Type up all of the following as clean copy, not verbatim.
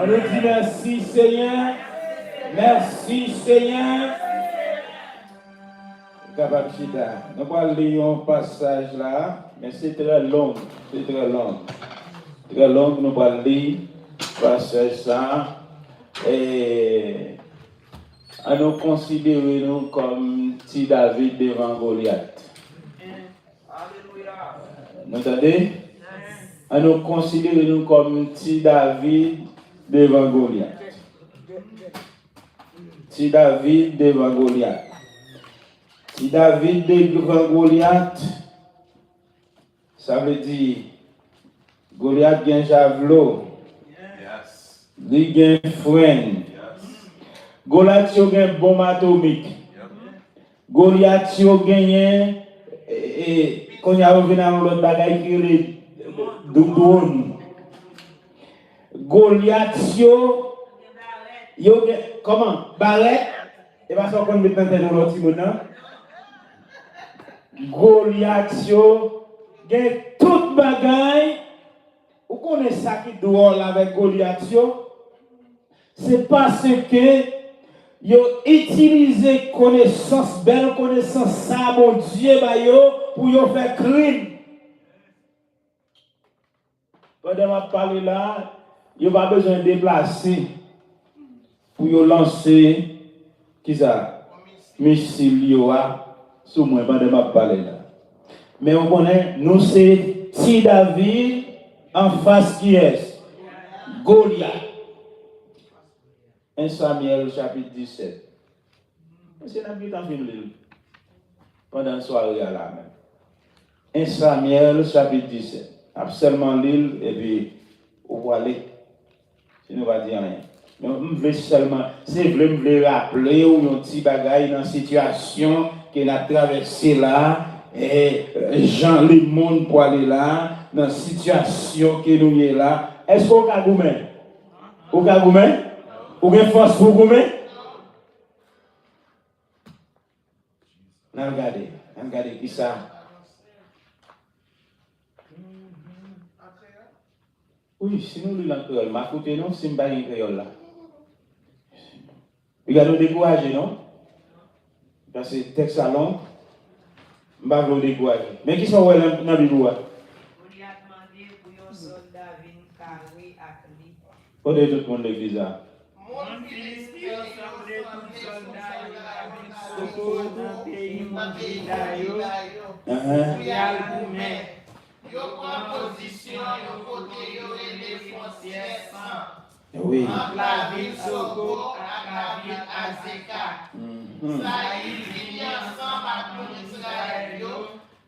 On nous dit merci Seigneur. Merci Seigneur. Nous allons lire un passage là, mais c'est très long. C'est très long. Très long, nous allons lire passage ça. Et à nous considérer nous comme petit David devant Goliath. Vous entendez? À nous considérer nous comme petit David devant Goliath. Petit David devant Goliath. Petit David devant Goliath, ça veut dire Goliath a un javelot. Il a un frein. Goliath a une bombe atomique. Goliath a gagné et quand il y a revenu dans l'autre bagaille qui est le drone. Goliath a comment? Barrette. Et pas ça qu'on met dans tête de l'autre maintenant. Goliath a toute bagaille. Vous connaissez ça qui doit avec Goliath? C'est parce que ils ont utilisé connaissance, belle connaissance, ça, mon Dieu, pour y faire crime. Pendant que je parle là, il n'y a pas besoin de déplacer pour y lancer, qui ça? Missile, sous moi, pendant que je parle là. Mais on connaît, nous, c'est Ti David en face qui est Goliath. 1 Samuel chapitre 17. C'est un petit film pendant la soirée à la même. 1 Samuel chapitre 17. Absolument l'île et puis on va aller. Si nous va dire rien. Mais on veut seulement, c'est vrai, on veut rappeler ou un petit bagaille dans la situation qu'on a traversée là. Et Jean, le monde pour aller là, dans la situation que nous sommes là. Est-ce qu'on a gourmet? On a gourmet? Ou bien force pour gourmet? Regardez qui ça? Oui, si nous lisons le créole, ma côté non, c'est pas un créole là. Regardez, décourager, non? Parce que texte à long, je ne vais pas vous décourager. Mais qui sont là dans la Bible? Vous lui avez demandé pour un soldat venir carrer à lui. Pour tout le monde l'église là. Mon fils, il a semblé tout soldat, il a vu secours dans le pays, mon pays d'ailleurs. Il a le gourmet. Yo prend position, yo côté, yo et les frontières sans. Oui. Entre la ville Soko et la ville Azeka. Ça y vient ensemble avec Israël.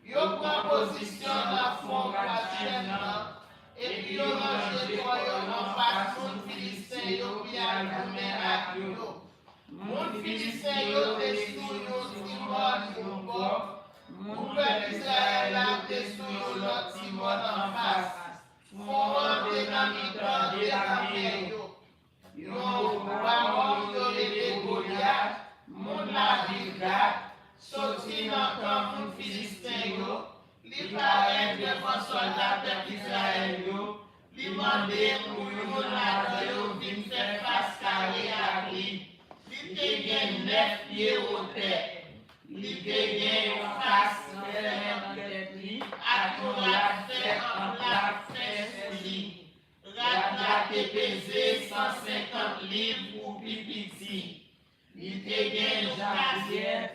Yo prend position dans le fond de la chaîne. Et puis yo range les royaumes en façon de Philistins, yo bien gourmet avec yo. Mon Philistin, yo dessous yo Timon, yo bord. Mon peuple Israël a dessous l'autre Timon en face. Mon rentrer dans mi-temps de la mer. Yo parole de Goliath, mon la ville Gat, sorti dans le camp mon Philistin yo, li paraît devant soldat peuple Israël yo, li mandé pour yon la yo vin faire face carré à lui. Li te gen 9 pieds au terre. Li te gen yon face vers tête li, à ton la fait en la fesse li. Radla te pesé 150 livres pour pipiti. Li te gen Jean-Pierre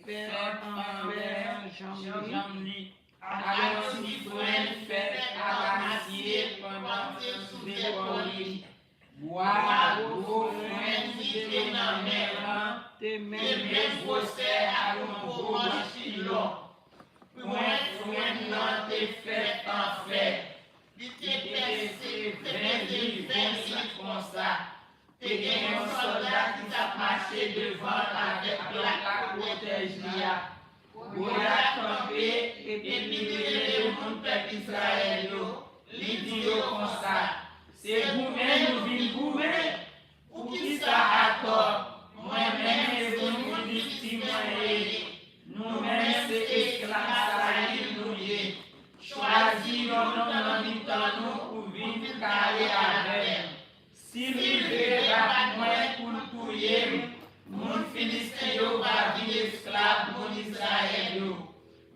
fait en verre Jean-Li. Avec si frein fait à l'acier pendant que sous épaules. Bois gros frein qui te dans mes rangs, te mêmes procès à l'ombre pilon. Frein non te fait en fait. Il te percé 20 comme ça. Te gagne un soldat qui t'a marché devant avec la protège. Goliath campé et puis libéré le peuple Israël. Il dit comme ça, c'est vous-même nous vîmes vous-même, pour qui ça a tort, moi-même et vous nous victimes, nous-mêmes c'est esclaves, ça y nous liés. Choisir un homme dans nous pour vivre carré avec. Si nous devons battre moi pour le tuer, mon Philistin va vivre esclave, mon Israël.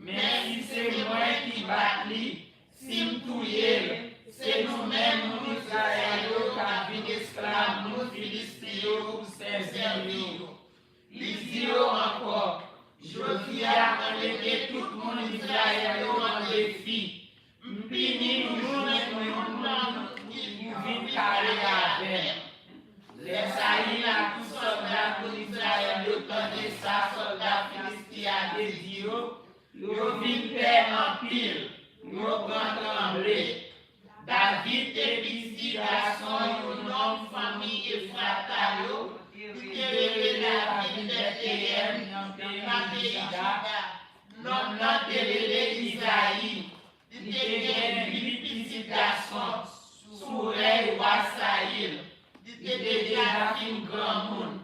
Mais si c'est moi qui bats lui, si nous tuer, c'est nous-mêmes, mon Israël, qui va vivre esclave, mon Philistin pour servir. Il dit encore, je viens à enlever tout le monde Israël en défi. Mpini nous qui vivent carré avec. Les Saïs, tous soldats pour Israël, de ça, soldats philistins des dieux, ils vivent paix en pile, ils vont trembler. David et Bizi, garçon, un homme, famille et frère, qui est la ville de Bethléem, dans le pays de Juda, nom de Isaïe, il était 8 petits garçons, sous les rois Saïl. Il était déjà un grand monde.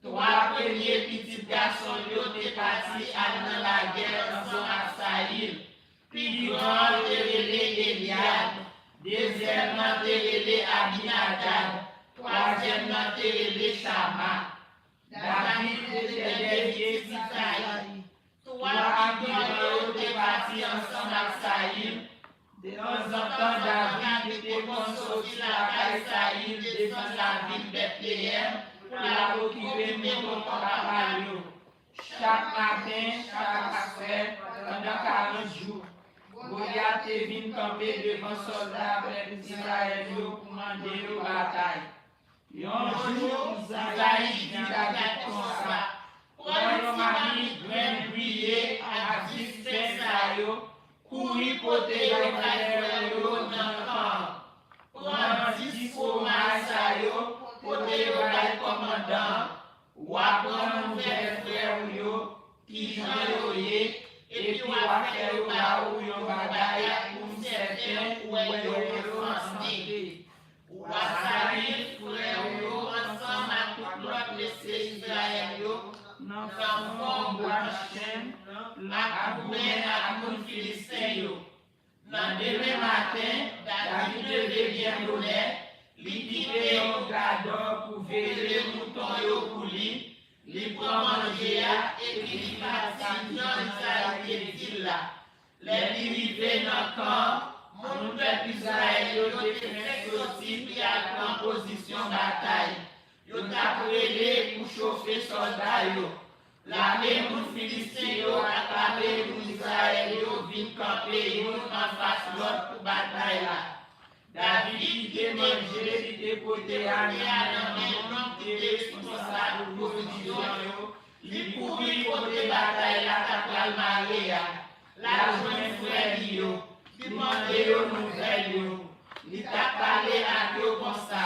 3 premiers petits garçons étaient partis dans la guerre ensemble à Saïl. Puis grand était Eliab. Deuxièmement était Abinadab. Troisièmement était Shama. David était derrière Saïl. 3 grands étaient partis ensemble à Saïl. De temps en temps, David était consorti la caille Saïl devant la ville de Bethléem pour la occuper maison pour la palio. Chaque matin, chaque soir, pendant 40 jours, Goliath est venu camper devant soldats avec Israël pour demander la bataille. Un jour, Isaïe dit David comme ça, pour un mari bien briller à 10 Sayo, courir côté de frère dans le camp. Prendre 10 fromages Sayo, côté de commandant, ou apprendre nouvelle frère qui j'en ai et puis on va faire là où on va d'ailleurs pour certains où ils ont ensemble. Ou à salir frère ensemble à tout l'autre laisser Israël dans forme de chaîne, la couverte à mon Philistin. Dans demain matin, David devait bien honnête, il quitte un gardeur pour veiller le mouton pour lui. Il prend manger et puis il partit dans Israël dit là. Les arrivés dans le camp, mon peuple Israël était sorti puis à la position bataille. Ils ont appelé pour chauffer soldats. L'armée mon Philistin a attrapé pour Israël, ils viennent camper en face l'autre pour bataille là. David qui était mangé, qui était porté à l'homme qui était responsable pour position, il courit pour des batailles là, à la marée, la jointe frère, il demandait aux nouvelles, il t'a parlé à Dieu comme ça.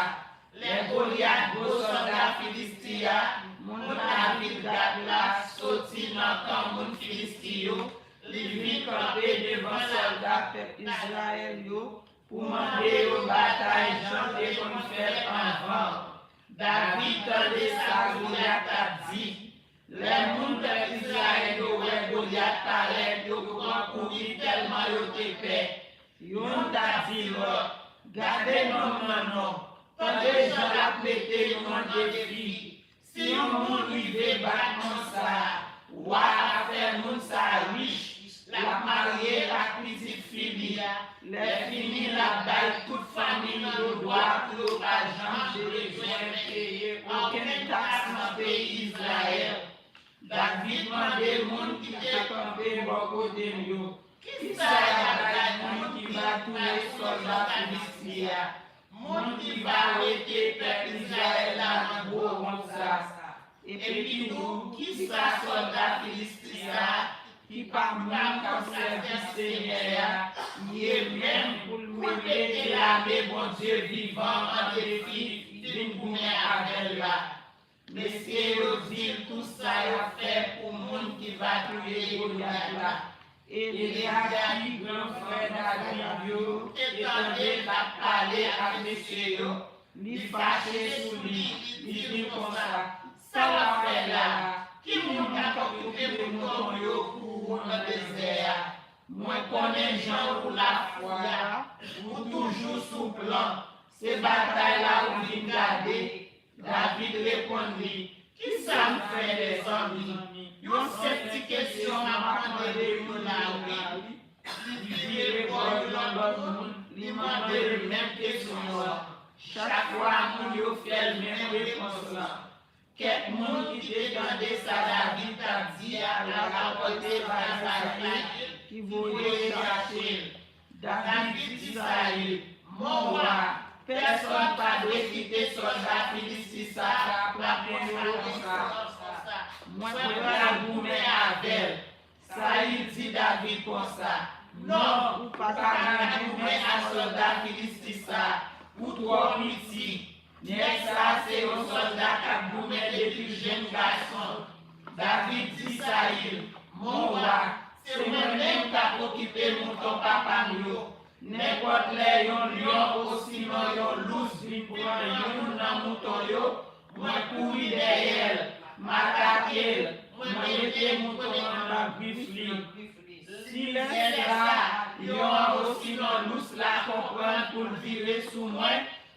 Les Goliath, beaux soldats philistins, mon David là, sorti dans le camp, mon Philistin, il vit camper devant soldats Israël. Pour demander aux batailles, chanter comme faire avant. David, tandis que Goliath a dit, les mondes d'Israël, Goliath parlait, ils ont couru tellement ils étaient paix. Ils ont dit, gardez nos mains, tant les gens la pété, ils ont défi. Si on monde veut battre ça, ou à faire monde ça riche, la mariée, la petite fille, les finis la baille, toute famille le droit pour l'argent de besoin payer aucune taxe dans le pays d'Israël. David demandait au monde qui était campé beaucoup de mieux. Qui ça y monde qui va tous les soldats philistins, monde qui va arrêter le peuple d'Israël dans le gros comme ça. Et puis nous, qui ça soldat philistin qui par moi comme service Seigneur, il est même pour mettre l'armée, bon Dieu vivant en défi, d'une gourmet avec là. Messieurs yo dit tout ça a fait pour monde qui va tuer Goliath là. Et les amis grand frère David yo étendait la parler à messieurs yo, li fâché sur lui, li dit comme ça va faire là, qui moun ka occuper mouton yo pour dans le désert. Moi connais gens pour la foi, pour toujours sous plan, ces batailles là où vient garder. David répondit, qui ça me fait les amis? Yon cette question m'a demandé pour la oui. Il répond dans l'autre monde, il m'a demandé la même question. Chaque fois, mon yo fait le même réponse là. Quel monde qui défendait ça, David a dit à la rapporter par sa qui voulait chercher. David dit ça, mon roi, personne pas doit quitter soldat philistin ça pour la première fois. Moi, je vais la goumer avec. Ça, il dit David comme ça. Non, ou pas qu'à goumer à soldat philistin ça, ou trop petit. Mais ça, c'est un soldat qui a goumé depuis jeune garçon. David dit ça, mon roi, c'est moi-même qui a occupé mon ton papa. N'importe les lion ou sinon yon loup, qui prend yon dans mouton yo, moi courir derrière, m'attaquer, moi mettez mouton dans la griffe. Si les là, yon ou sinon loup la comprendre pour virer sous moi,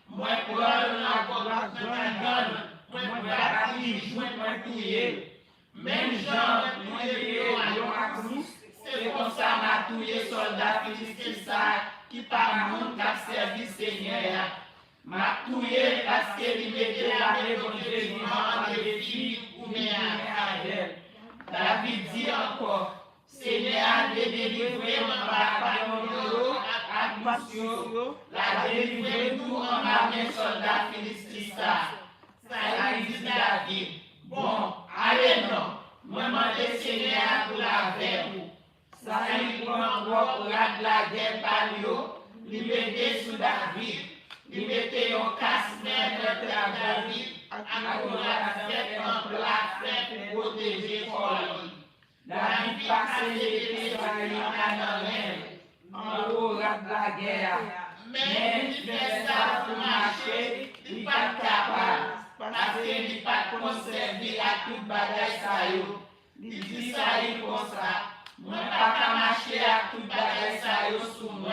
moi prends la grande gun, moi bâtir, moi touyer. Même gens, moi yon à loup. C'est comme ça m'a tué soldat philistin qui par monde qui a servi Seigneur. M'a tué parce qu'il mettait la révolte vivant en défi ou bien à elle. David dit encore, Seigneur a délivré mon bataillon à mission, la délivré nous en armée soldat philistin. Ça a dit David, bon, allez non, moi demandez Seigneur pour la verre. Ça y prend pour la guerre par yo, li mette sous David, li mette un casse-main à David, à la fête en plat fait pour protéger Paul. David passe l'épée par lui en haut de la guerre. Mais il fait ça pour marcher, il n'est pas capable, parce qu'il n'est pas conservé à toute bagaille ça yo. Il dit ça comme ça. Moi pas qu'à marcher à toute bagaille ça yo sous moi.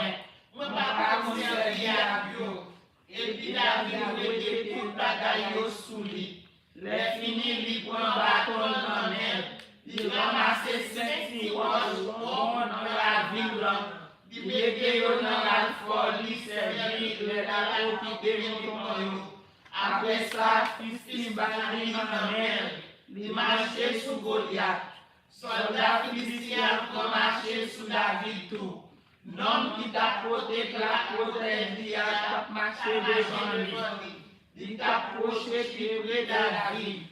Moi pas conserver à bio. Et puis David rete toute bagaille yo sous lui. Les fini li prend bâton dans main. Il ramasse 5 tiroirs dans la ville là. Il mette yo dans la folie servir les la occuper mouton yo. Après ça, Philistin bandi dans main. Il marche sous Goliath. Soldat philistin a marché sous David tout. L'homme qui t'a porté la protège, il a marché devant lui. Il t'a approché près de David.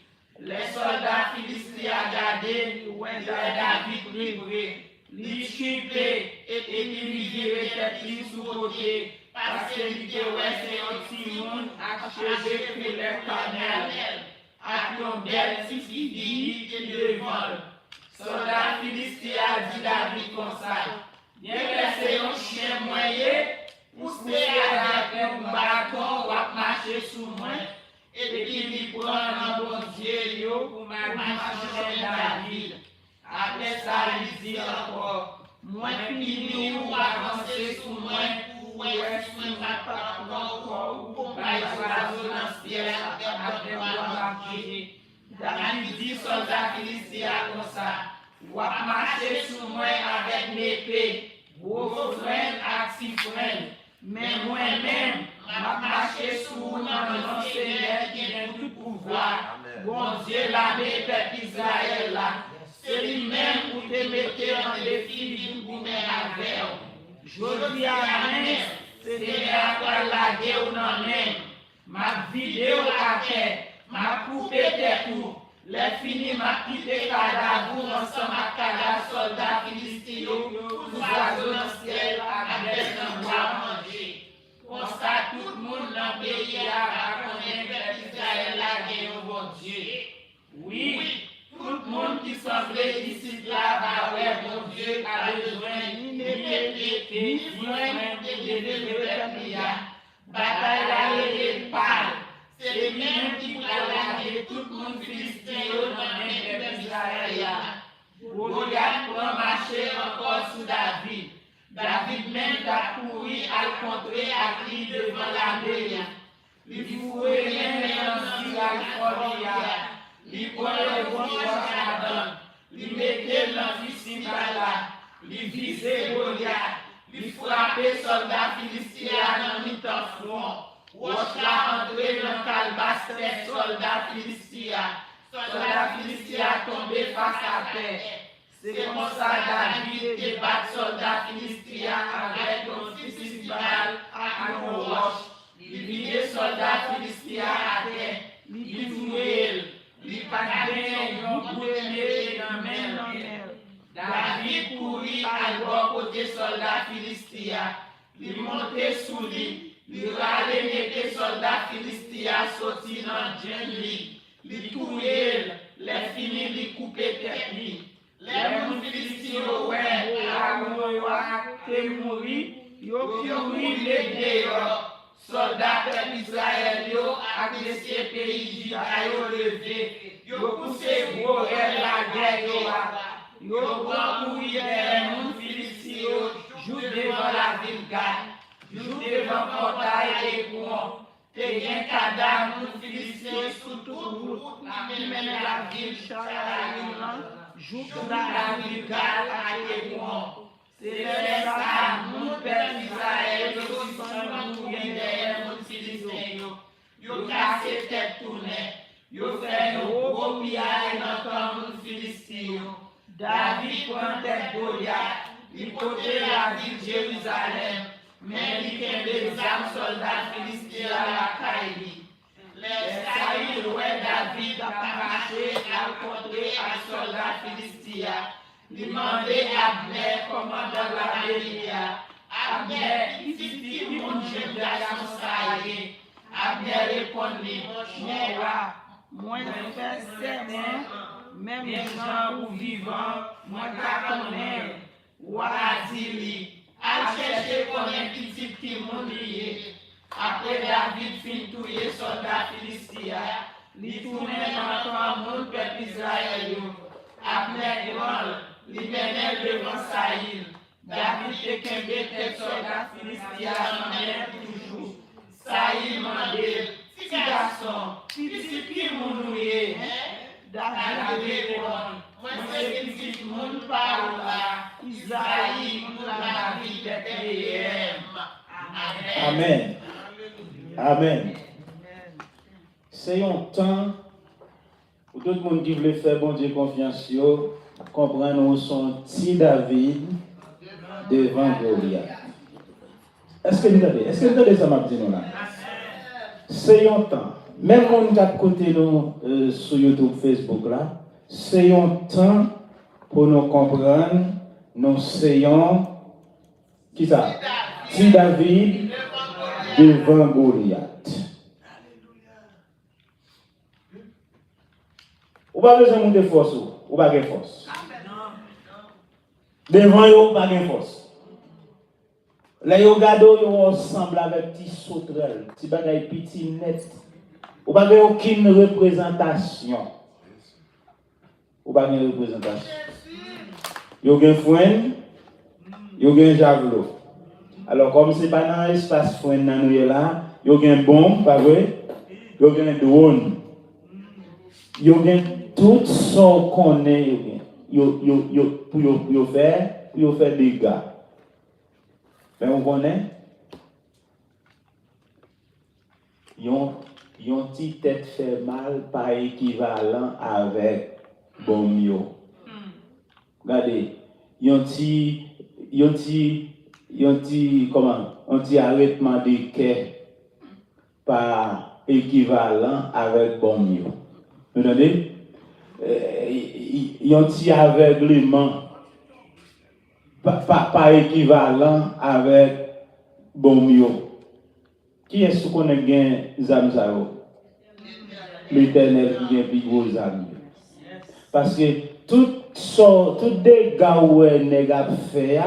Les soldats philistins ont gardé, David livré. Il chupé et il virait tête sous côté. Parce qu'il était c'est un petit monde achevé pour les cannelles. À ton belle petite fille qui devant. Soldat philistin a dit David comme ça. Bien laissé un chien moyen, pousser avec un bâton ou marcher sous moi. Et puis il prend un bon Dieu pour marcher David. Après ça, il dit encore, moi fini ou avancer sous moi pour est-ce pas encore pour pas oiseau dans le ciel après avoir marché. David dit soldat philistin comme ça. Ou à marcher sous moi avec mes épées, vos frères et frères. Mais moi-même, m'a marché sous mon nom Seigneur qui a tout pouvoir. Bon Dieu, la peuple Israël là. C'est lui-même pour te mettre en défi pour me avec. Je dis à main, c'est à la guerre dans main. Ma vidéo à terre, ma coupé tes tout. Les finis m'a quitté cadavre ensemble à cadavre soldat philistin pour oiseaux dans le ciel avec un bois manger. Comme ça, tout le monde dans le pays a connaître que Israël a gagné un bon Dieu. Oui, tout le monde qui semblait ici là va ouais, bon Dieu a besoin ni besoin de délivrer le pays. Bataille la parle. C'est lui-même qui va laver tout le monde philistin dans le peuple d'Israël. Goliath prend marcher encore sous David. David même a couru à le contrer à cri devant l'armée. Il fouait même dans la il prend le bon Adam, il mettait l'officier là, il visait Goliath, il frappait soldats philistins dans le front. Roche là entré dans le calebasse des soldats philistins. Soldats philistins tombé face à terre. C'est comme ça David débat soldats philistins avec un fusil balle à un roche. Il vidait soldats philistins à terre. Il tuait. Il pas bien un coup de nez dans main. David courit à l'autre côté soldats philistins. Il montait sous lui. Il râlait mettre soldats philistins sortis dans le lit. Il tuait. Les finis, il coupait tête lui. Les gens philistins, ouais, à mourir, ils ont les dehors. Soldats d'Israël, avec les pays juda, levé, ils ont poussé gros la guerre, ils ont courir les gens philistins, jouent devant la ville Gad, jouent devant le portail des courants. Et un cadavre philistin sous toute route, qui mène la ville Charaïlan, joue la ville Gad à Hébron. C'est ça, mon père Israël, aussi sont mourir derrière mon philistin. Ils ont cassé tête tournée, ils ont fait un gros pillage dans mon philistin. David prend tête Goliath, il portait la ville Jérusalem. Mais il y a des âmes soldats philistins à la Caïli. Les Saïd, ouais, David a marché à rencontrer un soldat philistin. Il demandait à Abner, commandant de la Bélia. Abner, il dit, mon jeune garçon saillé. Abner répondit, mon roi, moi je fais serment, même gens ou vivants, moi je connais. Roi dit, à chercher comme un petit qui m'oubliait. Après David fin tuer soldat philistin, il tournait dans mon peuple Israël. Abner grand, il menait devant Saïl. David était qu'un bête soldat philistin en toujours. Saïl m'a dit, petit garçon, petit qui m'oubliait. David répond, moi c'est petit monde par là. Isaïe, la vie de Bethléem. Amen. Amen. C'est un temps où tout le monde qui veut faire bon Dieu confiance, comprendre son petit David devant Goliath. Est-ce que vous entendez ça, m'a dit nous là? C'est un temps. Même quand nous avons côté nous sur YouTube, Facebook là, c'est un temps pour nous comprendre. Nous sayons, qui ça? Si David devant Goliath. Ou pas besoin de monter force ou pas de force. Devant eux, pas de force. Là, ils regardent, ils ensemble avec petit sauterelle, petit bagaille petit net. Ou pas de aucune représentation. Ou pas de représentation. Il y a un foin, il y a un javelot. Alors, comme ce n'est pas dans l'espace foin, il y a une bombe, pas vrai? Il y a un drone. Il y a tout ce qu'on est pour faire des dégâts. Mais on connaît? Il y a une petite tête fait mal, pas équivalent avec bombe. Regardez, il y a un petit arrêtement de quai par équivalent avec bombe. Vous entendez? Il y a un petit aveuglement par équivalent avec bombe. Qui est-ce qu'on a gagné zam ça? L'Éternel qui vient plus gros zam. Parce que tout dégâts où nèg a fait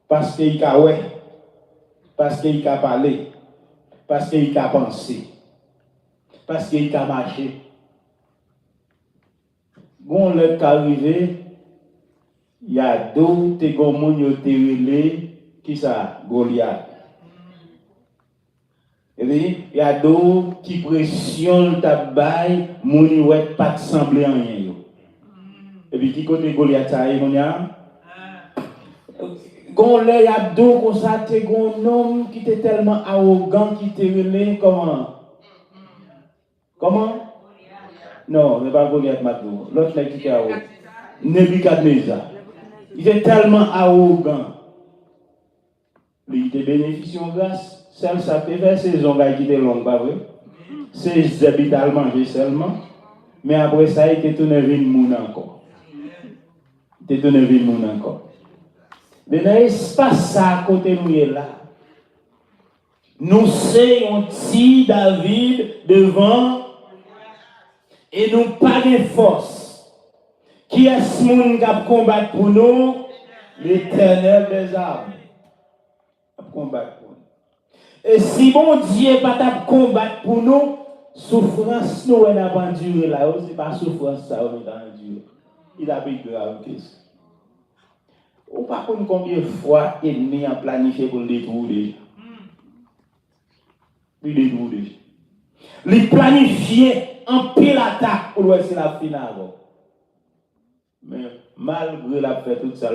parce qu'il a ouais, parce qu'il a parlé, parce qu'il a pensé, parce qu'il a marché. Quand le est arrivé, il y a deux te gomon yo te relé qui ça Goliath. Et puis il y a deux qui pressionnent ta baille, mouni ouais pas sembler en rien yo. Et puis qui côté Goliath ça y a quand il y a deux comme ça te gon homme qui était tellement arrogant qui te relé comment non, mais pas Goliath maintenant. L'autre là qui était arrogant. Nebuchadnezzar. Il est tellement arrogant. Il te bénéficie en grâce. Celle ça peut faire saison qui était longue, pas vrai? C'est habitants manger seulement. Mais après ça, il te tourné vers le monde encore. Il te tourné vers le monde encore. Mais dans l'espace ça à côté nous est là. Nous sommes un petit David devant et nous pas de force. Qui est-ce monde qui a combattre pour nous? L'Éternel des armes. Combattre pour nous. Et si bon Dieu pas ta combattre pour nous, souffrance nous on a enduré là, c'est pas souffrance ça on a enduré. Il a pris grave question. Ou pas connaître combien de fois ennemi a planifié pour le détruire. Il détruire déjà. Il planifié en pile attaque pour laisser la finale. Mais malgré la fait tout ça,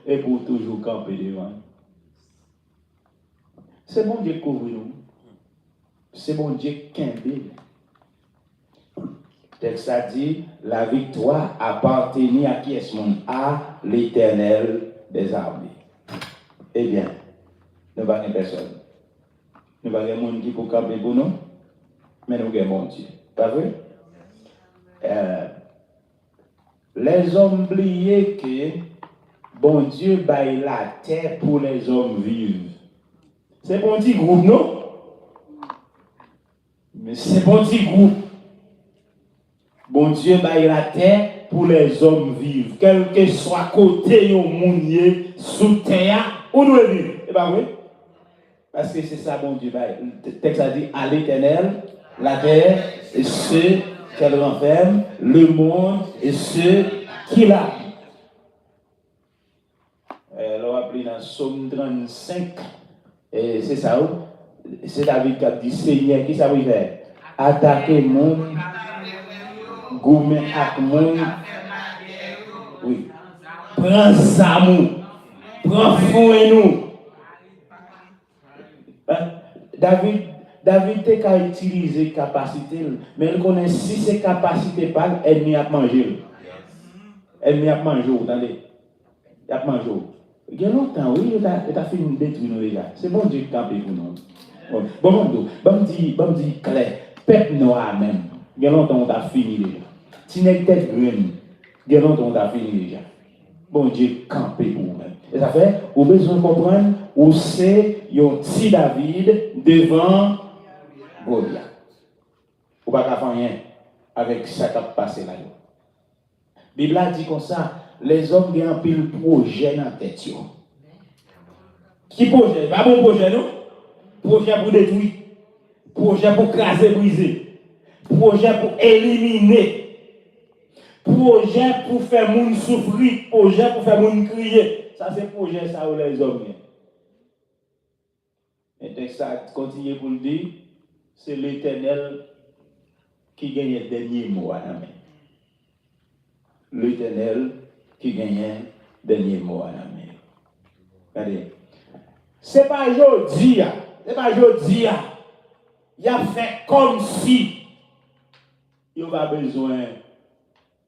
et pour toujours camper devant. C'est bon Dieu qui couvre nous. C'est bon Dieu qui aime. Texte a dit, la victoire appartenait à qui est-ce monde? À l'Éternel des armées. Eh bien, nous n'avons pas personne. Nous n'avons pas de monde qui peut camper pour nous, mais nous avons bon Dieu. Pas vrai? Les hommes oubliaient que bon Dieu baille la terre pour les hommes vivre. C'est bon petit groupe, non? Mais c'est bon petit groupe. Bon Dieu baille la terre pour les hommes vivre. Quel que soit côté au monde sous terre, où nous vivons. Et pas vrai? Parce que c'est ça, bon Dieu baille. Le texte a dit à l'Éternel, la terre et ceux qu'elle renferme, le monde et ceux qui l'a. On va appeler dans Psaume 35. Et c'est ça, c'est David qui a dit Seigneur, qui ça veut faire? Attaquer le monde, goumer avec le monde. Oui. Prends ça, prends fou et nous. David a utilisé capacité, mais il connaît si ces capacités pas, elle n'y a pas mangé. Elle n'y a pas mangé, vous entendez? Il a mangé. Il y a longtemps, oui, il a fini de détruire nous, les gars. C'est bon Dieu qui campe pour nous. Bon, dis clair, peuple noir même. Il y a longtemps, on a fini déjà. Si n'est tête grune, il y a longtemps, on a fini déjà. Bon Dieu campe pour nous-mêmes. Et ça fait, vous avez besoin de comprendre, où c'est un petit David devant Goliath. Vous ne pouvez pas faire rien avec ça qui a passé là. La Bible a dit comme ça, les hommes ont un pile projet dans la tête. Qui projet? Pas bon projet, non? Projet pour détruire. Projet pour craser, briser. Projet pour éliminer. Projet pour faire moun souffrir. Projet pour faire moun crier. Ça, c'est projet ça où les hommes. Et texte ça continue pour le dire, c'est l'Éternel qui gagne le dernier mot à la main. L'Éternel qui gagne le dernier mot à la main. Regardez. C'est pas aujourd'hui, il a fait comme si il n'y a pas besoin de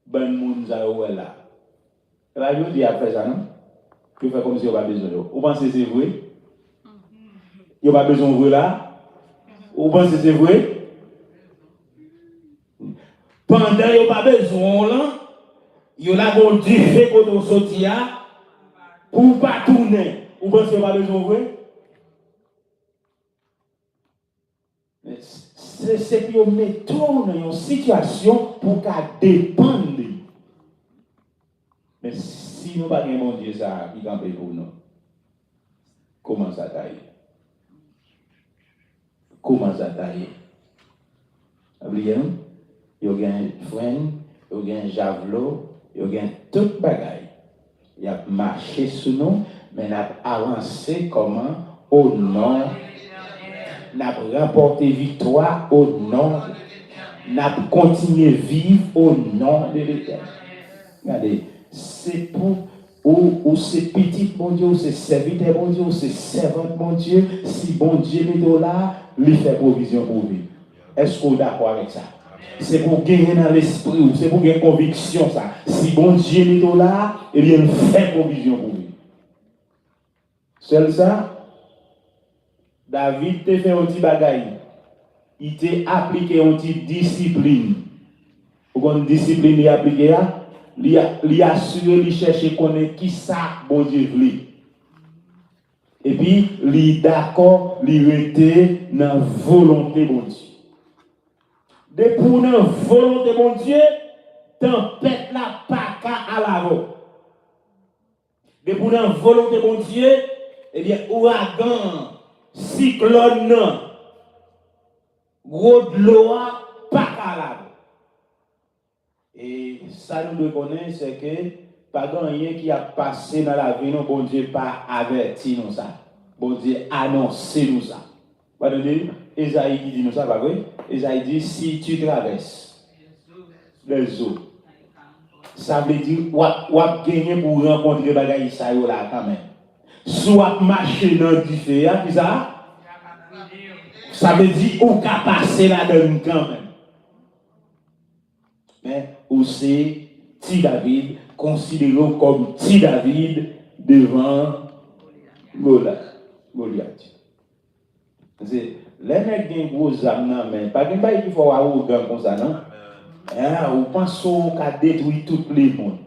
bon monde là. C'est pas aujourd'hui, il a fait ça, non? Il fait comme si il n'y a pas besoin de. Vous pensez que c'est vrai? Il n'y a pas besoin de vous là? Vous pensez que c'est vrai? Pendant qu'il n'y a pas besoin là, il y a un Dieu quand on sortit pour ne pas tourner. Vous pensez qu'il n'y a pas besoin de vrai? C'est pour mettre dans une situation pour qu'elle dépende. Mais si nous n'avons pas mon Dieu ça qui campe pour nous, comment ça taille? Comment ça taille? Vous voyez, il y a un frein, il y a un javelot, il y a tout bagaille. Il a marché sous nous, mais il a avancé comment? Au nom. Il a remporté victoire au nom. Il a continué à vivre au nom de l'Éternel. Regardez, c'est pour ou c'est petit bon Dieu, ou c'est serviteur bon Dieu, ou c'est servante bon Dieu. Si bon Dieu est là, lui fait provision pour vivre. Est-ce qu'on est d'accord avec ça? C'est pour gagner dans l'esprit, c'est pour gagner conviction ça. Si bon Dieu est là, eh bien il fait provision pour lui. Seul ça, David te fait un petit bagaille. Il t'a appliqué une petite discipline. Pour une discipline il a appliqué là, il a assuré, il cherche connaître qui ça bon Dieu veut. Et puis il d'accord, il était dans la volonté bon Dieu. De pour la volonté de mon Dieu, tempête la pas à l'avant. De pour la volonté de mon Dieu, eh bien, ouragan, cyclone, gros de l'eau, pas à l'avant. Et ça nous devons connaître, c'est que pas rien qui a passé dans la vie, non, bon Dieu pas averti nous ça. Bon Dieu annoncé nous ça. Pas de dire, Esaïe qui dit nous ça, pas vrai? Esaïe dit, si tu traverses les eaux, ça veut dire, ou gagner pour rencontrer bagaille ça là quand même. Soit marcher dans du feu, puis ça veut dire, ou qu'à passer là-dedans quand même. Mais aussi, Ti David, considéré comme Ti David devant Goliath. C'est les mecs qui ont gros âmes, mais pas qu'il faut avoir arrogant comme ça, non? Ou pensez qu'à détruire tout le monde.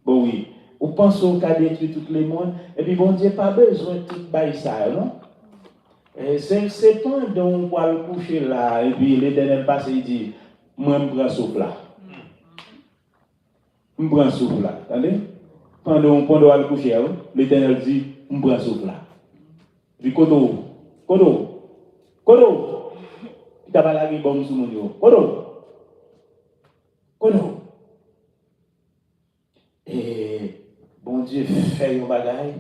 Bon oui. Ou pensez qu'à détruire tout le monde. Et puis bon Dieu pas besoin de tout ça, non? C'est pas donc on va le coucher là, et puis l'Éternel passe et dit, moi je prends souffle là. Je prends souffle là. Attendez? Pendant on va le coucher, l'Éternel dit, je prends souffle là. Puis Kodo. Il t'a pas la vie bon sous mon Dieu. Kodo. Et bon Dieu fait un bagaille.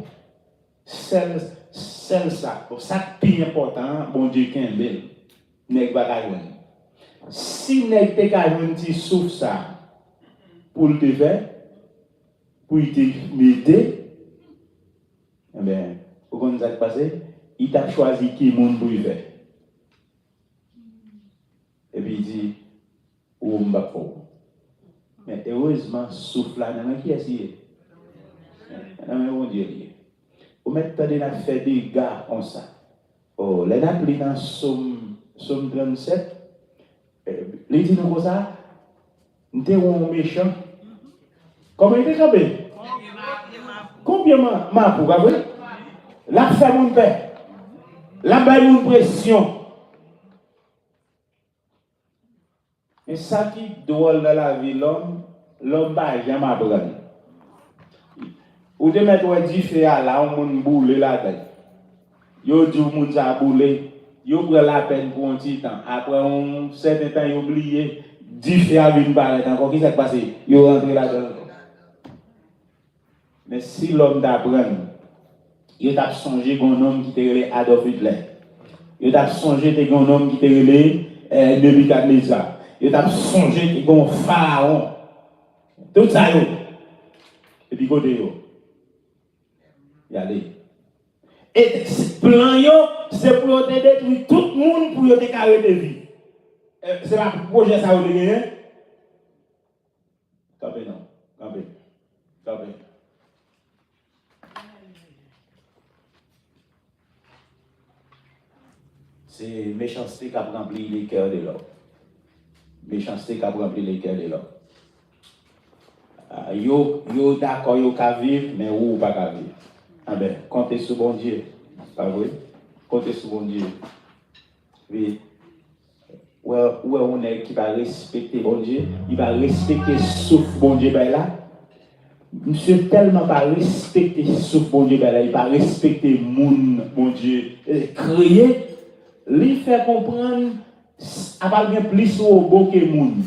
Seul ça. Pour ça qui est important, bon Dieu qui est bel. N'est pas bagaille. Si n'est pas un petit souffle ça pour te faire, pour te mettre, eh bien, vous comprenez ce qui passé? Il t'a choisi qui est monde pour y faire. Et puis il dit, ou m'ba fou. Mais heureusement, souffle là, qui est ce mon Dieu. Vous mettez dans fait des gars comme ça. Oh, les applis dans Somme 37, les dit nous comme ça, nous sommes méchants. Comment il était campé? Combien ma pour avoir? La fait mon père. La baille mon pression. Et ça qui drôle dans la vie, l'homme va jamais apprendre. Ou de mettre du feu là, on moun boule la tête. Yo dit moun ça boule, yo prend la peine pour un petit temps. Après un certain temps, yo oublié, du feu a vinn paraître encore. Qui s'est passé? Yo rentré là-dedans. Mais si l'homme d'apprend, il t'a songé qu'un homme qui était relé Adolf Hitler. Il t'a songé qu'un homme qui était relé Nebuchadnezzar. Il t'a songé qu'un pharaon. Tout ça yo. Et puis côté yo. Regardez. Et plan yo, c'est pour te détruire tout le monde pour te carrer de vie. C'est pas le projet ça vous gagner. Campé non. Campé. C'est méchanceté qui a rempli les cœurs de l'homme. Méchanceté qui a rempli les cœurs de l'homme. Yo d'accord, yo ka vivre, mais ou pas ka vivre. Ah ben, comptez sur bon Dieu. Pas vrai? Comptez sur bon Dieu. Oui. ouais, on est qui va respecter bon Dieu, il va respecter souffle bon Dieu ben là. Monsieur tellement pas respecter souffle bon Dieu ben là, il va respecter moun bon Dieu créé, lui fait comprendre à pas bien plus au beau que moun.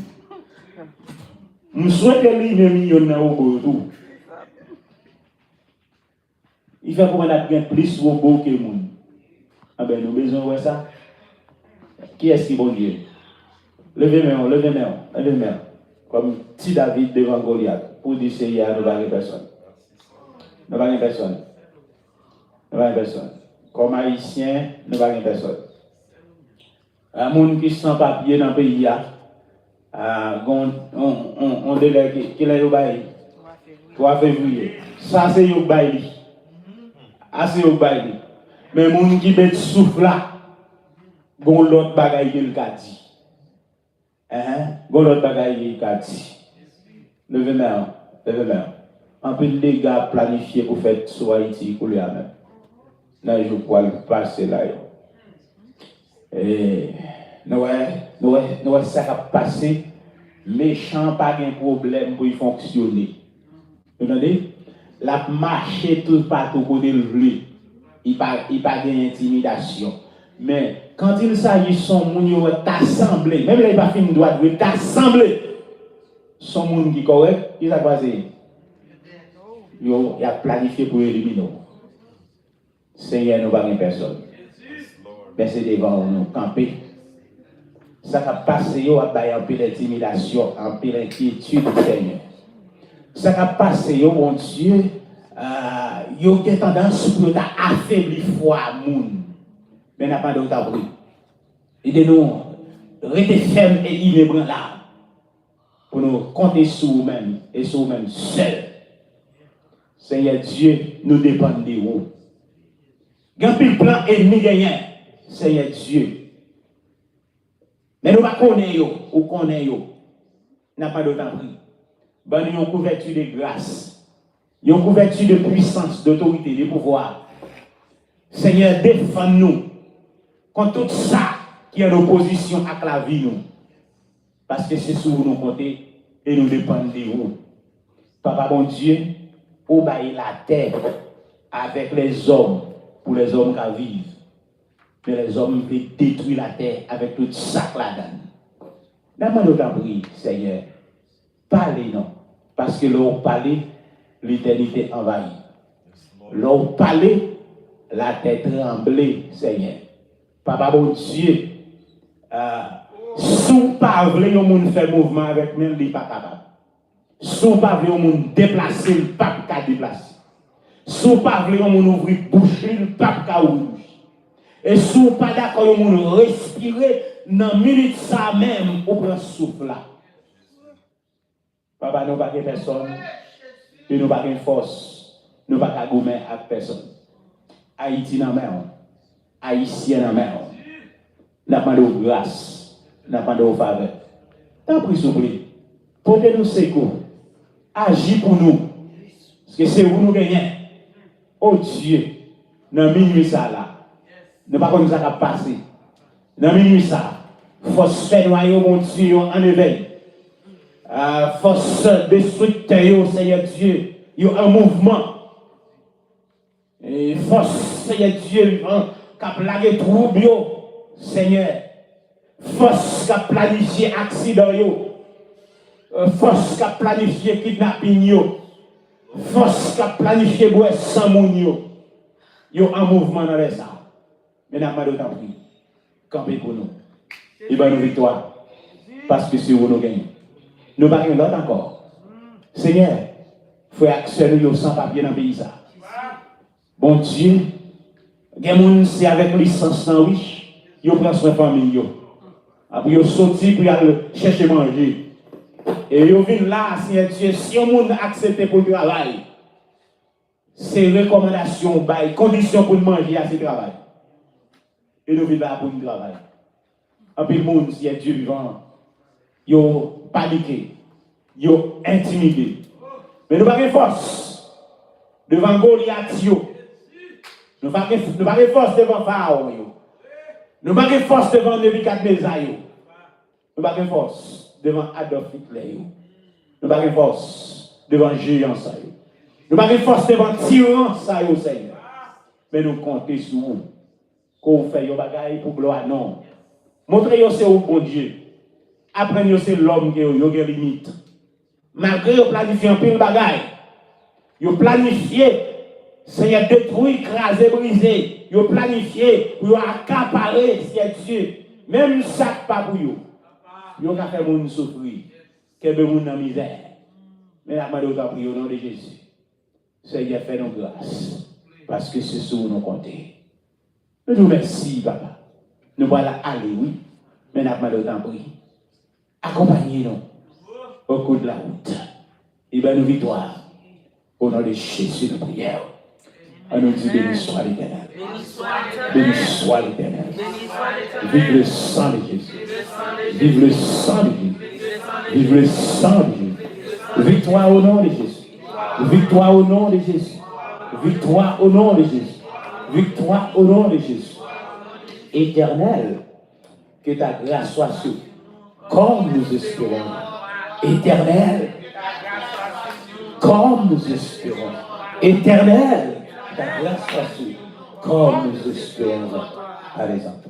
Je souhaite lui même million au beau tout. Il fait comprendre à bien plus au beau que moun. Ah ben nous besoin de ça. Qui est-ce qui est bon Dieu? Levez-moi. Comme petit David devant Goliath. Pour dire c'est hier, nous n'avons personne. Nous n'avons personne. Comme haïtien, nous n'avons personne. Un monde qui sans papier dans le pays, on délègue qui est au bail. 3 février. Ça, c'est au bail. C'est au bail. Mais les gens qui mettent souffle là, gon l'autre bagaille qu'il a dit. Gon l'autre bagaille qu'il a dit. Levez-moi. Un peu de gars planifiés pour faire sur Haïti pour lui même. Là, je pourrais le passer là. Et nous, ça va passer. Méchant, pas de problème pour y fonctionner. Vous entendez? La marche tout partout pour le vouloir. Il n'y a pas d'intimidation. Mais quand il s'agit de son monde, t'assembler, même là, il n'y a pas fini de droit, il t'assembler. Son monde qui est correct, il a passé. Il a planifié pour éliminer. Seigneur, nous n'avons pas personne. Mais c'est devant nous camper. Ça va passer, il y a un peu d'intimidation, un peu d'inquiétude, Seigneur. Ça va passer, mon Dieu, il y a tendance pour affaiblir la foi à monde. Mais n'a pas d'autre abri. Et de nous rester fermes et inébranlables pour nous compter sur nous-mêmes et sur nous-mêmes seuls. Seigneur Dieu, nous dépendons de vous. Quand il plan ennemi gagnant, Seigneur Dieu. Mais nous ne connaissons pas ou connaissons. N'a pas d'autre abri. Nous avons une couverture de grâce, une couverture de puissance, d'autorité, de pouvoir. Seigneur, défends-nous contre tout ça qui est en opposition à la vie. Parce que c'est sur nous compter et nous dépendons de vous. Papa, bon Dieu, obéir la terre avec les hommes pour les hommes qui vivent. Mais les hommes veulent détruire la terre avec tout ça là-dedans. Nous t'en prie, Seigneur. Parlez non. Parce que l'on parle, l'éternité envahit. L'on parle, la terre tremble, Seigneur. Papa, bon Dieu, si vous ne voulez pas faire mouvement avec nous, il n'est pas capable. Si vous ne voulez pas déplacer, il n'est pas déplacer. Si vous ne voulez pas ouvrir la bouche, il n'est pas ouvrir. Et si vous n'êtes pas d'accord, vous respirer dans la minute ça même, vous prenez souffle là. Papa, nous n'avons pas personne, et nous n'avons pas force, nous n'avons pas gommer avec personne. Haïti dans la main, Haïtien dans la main. Nous n'avons pas de grâce, nous n'avons pas de faveur. Tant pis, s'il vous plaît, portez-nous secours, agis pour nous, parce que c'est vous nous gagnez. Oh Dieu, dans la minuit ça là. Ne pas comme ça va passer. Dans minuit ça, force fait noyer mon Dieu en éveil. Force destructeur, Seigneur Dieu, il y a un mouvement. Et force, Seigneur Dieu, qui a plagué trouble, Seigneur. Force qui a planifié accident, force qui a planifié kidnapping, force qui a planifié boire sans moun, il y a un mouvement dans les ça. Mais n'a pas d'autre prix. Campez pour nous. Et bien nous victoire. Parce que c'est où nous gagnons. Nous ne gagnons l'autre encore. Seigneur, il faut actionner nous sans papier dans le pays. Bon Dieu, il y a des gens qui avec licence sans riche, ils prennent soin de la famille. Après, ils sortent pour aller chercher à manger. Et ils viennent là, Seigneur Dieu, si on monde accepte pour le travail, c'est recommandation, condition pour manger à ce travail. Et nous vivons là pour nous travailler. Un peu de monde, si Dieu vivant, ils ont paniqué, ils ont intimidé. Mais nous n'avons pas de force devant Goliath. Nous n'avons pas de force devant Pharaon. Nous n'avons pas de force devant Nebuchadnezzar. Nous n'avons pas de force devant Adolf Hitler. Nous n'avons pas de force devant géant ça. Nous n'avons pas de force devant tyran ça, Seigneur. Mais nous comptons sur vous. Quand vous faites des bagailles pour gloire, non. Montrez-vous c'est au bon Dieu. Apprenez c'est l'homme qui a des limites. Malgré vous planifiez un peu de bagailles, vous planifiez, Seigneur, détruire, écraser, briser. Vous planifiez pour accaparer, Seigneur Dieu. Même ça, pas pour vous. Vous avez fait mon souffrir, que vous avez dans la misère. Mais la demande au nom de Jésus. Seigneur, fais-nous grâce. Parce que c'est ce que nous comptons. Nous nous remercions, papa. Nous voilà aller, oui. Mais nous avons le prix. Accompagnez-nous au cours de la route. Et bien, nous victoire. Au nom de Jésus, nous prions. On nous dit béni soit l'Éternel. Béni soit l'Éternel. Vive le sang de Jésus. Vive le sang de Jésus. Vive le sang de Jésus. Victoire au nom de Jésus. Victoire au nom de Jésus. Victoire au nom de Jésus. Victoire au nom de Jésus. Éternel, que ta grâce soit sur nous, comme nous espérons. Éternel, comme nous espérons. Éternel, ta grâce soit sur nous, comme nous espérons. Allez-y.